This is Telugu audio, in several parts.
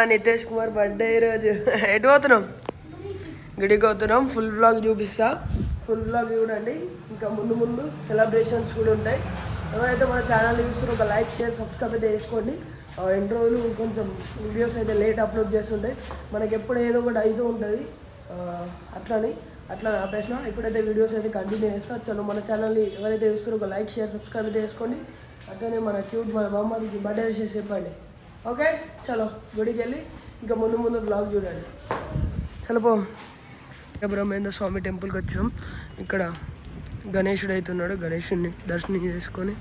నితేష్ కుమార్ బర్త్డే ఈరోజు. ఎటు పోతున్నాం? గుడికి పోతున్నాం. ఫుల్ వ్లాగ్ చూపిస్తా, ఫుల్ వ్లాగ్ చూడండి. ఇంకా ముందు ముందు సెలబ్రేషన్స్ కూడా ఉంటాయి. ఎవరైతే మన ఛానల్ చూస్తారో ఒక లైక్ షేర్ సబ్స్క్రైబ్ అయితే చేసుకోండి. ఎన్ని రోజులు కొంచెం వీడియోస్ అయితే లేట్ అప్లోడ్ చేస్తుంటాయి, మనకి ఎప్పుడు ఏదో ఒకటి అయితే ఉంటుంది. అట్లా ఆపేసిన. ఇప్పుడైతే వీడియోస్ అయితే కంటిన్యూ చేస్తారు. చలో మన ఛానల్ని ఎవరైతే చూస్తారో ఒక లైక్ షేర్ సబ్స్క్రైబ్ అయితే చేసుకోండి. అట్లనే మన క్యూట్ మన బొమ్మకి బర్త్డే విషయం చెప్పండి. ఓకే, చలో గుడికి వెళ్ళి ఇంకా ముందు బ్లాగ్ చూడండి. చలో పో. బ్రహ్మేంద్ర స్వామి టెంపుల్కి వచ్చాం. ఇక్కడ గణేశుడు అయితే ఉన్నాడు. గణేశుడిని దర్శనం చేసుకొని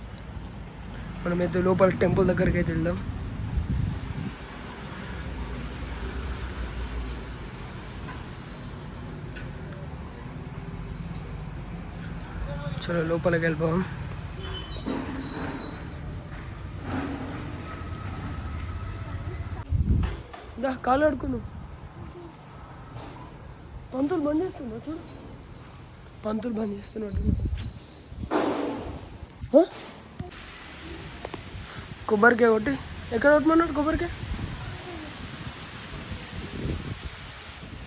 మనమైతే లోపల టెంపుల్ దగ్గరికి అయితే వెళ్దాం. చలో లోపలికి వెళ్ళిపోదాం. దా కాలు ఆడుకున్నావు. పంతులు బంద్ చేస్తున్నా చూడు, పంతులు బంద్ చేస్తున్నాడు. కొబ్బరికాయ ఒకటి ఎక్కడ కొట్టమన్నాడు? కొబ్బరికాయ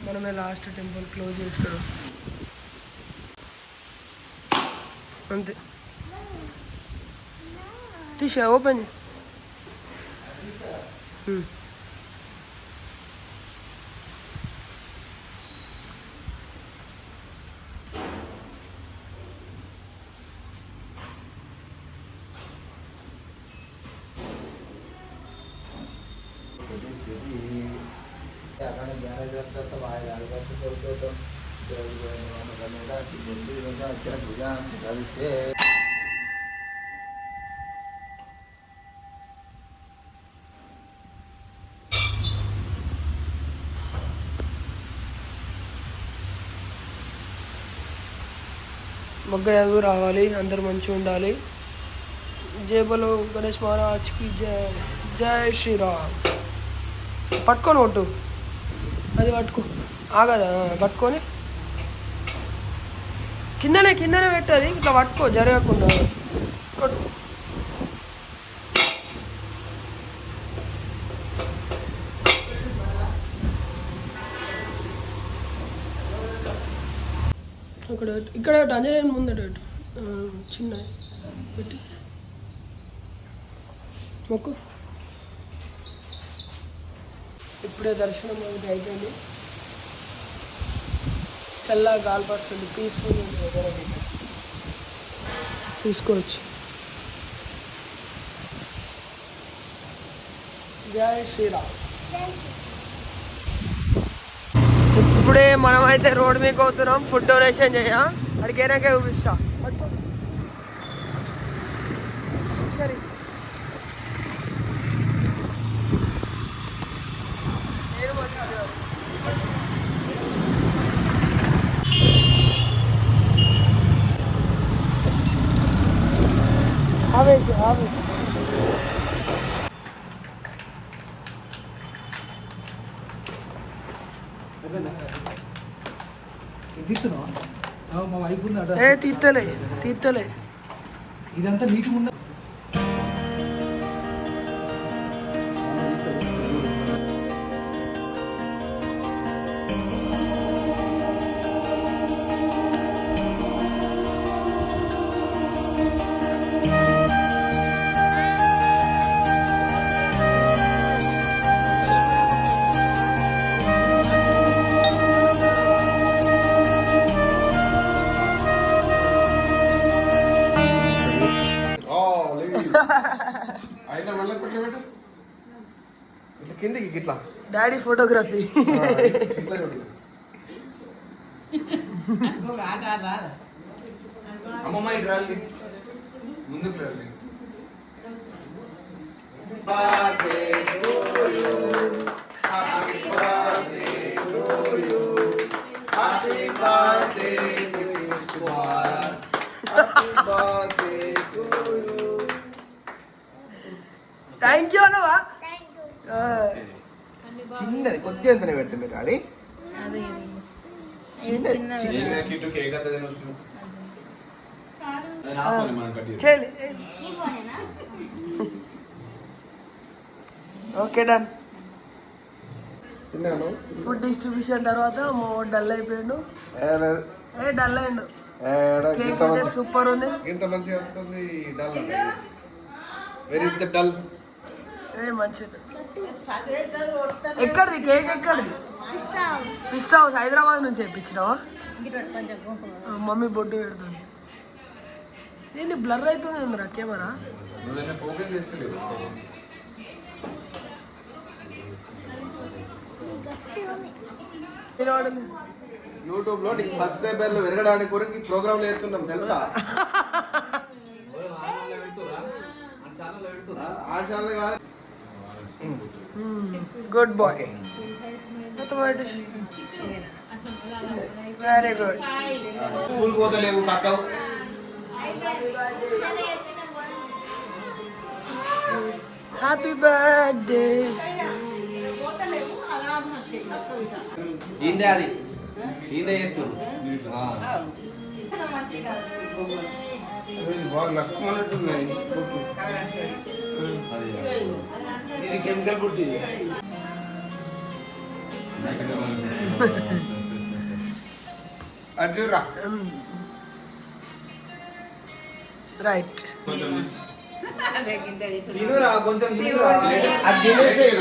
మనమే లాస్ట్ టెంపుల్ క్లోజ్ చేస్తాడు అంతే. తీసా ఓపెన్. మొగ్గ చదువు రావాలి, అందరు మంచిగా ఉండాలి. జై బలో గణేష్ మహారాజ్కి జై. జై శ్రీరామ్. పట్టుకొని కొట్టు, అది పట్టుకో. ఆగదా? పట్టుకొని కిందనే పెట్టది, ఇట్లా పట్టుకో జరగకుండా కొట్టు. ఇక్కడ ఆంజనేయుని ముందట చిన్న పెట్టి మొక్కు. ఇప్పుడే దర్శనం అనేది అయిపోయింది. చల్లగా గాలి పడుతుంది, పీస్ఫుల్ ఉంది. తీసుకోవచ్చు. జై శ్రీరామ్. ఇప్పుడే మనమైతే రోడ్ మీకు అవుతున్నాం. ఫుడ్ డొనేషన్ చేయ అడిగేనాకే చూపిస్తా. సరే తీర్తలే ఇదంతా నీట్గా ఉన్న కిందికి ఇట్లా డాడీ ఫోటోగ్రఫీ. అమ్మమ్మ ఇటు ముందుకు రండి. థ్యాంక్ యూ అన్నవా. చిన్నది కొద్దిగా ఎంతనే పెడతా మీరు డాడీ. Okay done. చిన్నాను ఫుడ్ డిస్ట్రిబ్యూషన్ తర్వాత మా డల్ అయిపోయాడు. డల్ అయ్యిండు. కేక్ అయితే సూపర్ ఉంది. ఇంత మంచిగా వస్తుంది డల్ వెరీ డల్. మంచిది. ఎక్కడిది కేక్? ఎక్కడిది? పిస్తా హౌస్ హైదరాబాద్ నుంచి తెప్పించినావా? మమ్మీ బొడ్డు పెడుతుంది. ఏంటి బ్లర్ అవుతుంది ఏందిరా కెమెరా? యూట్యూబ్ లో నీకు సబ్స్క్రైబర్లు పెరగడానికి కొరకు ఈ ప్రోగ్రామ్ చేస్తున్నాం తెలుసా? Good boy. Very good. School పోతలేవు కాక హ్యాపీ బర్త్డే. ఈందే అది ఈందే ఎత్తు బాగా నక్కుమన్నట్టున్నాయి. ఇది కెమికల్ పుట్టి అడ్డురా రైట్. తినురా కొంచెం తినురా. అది తినేసేయ్.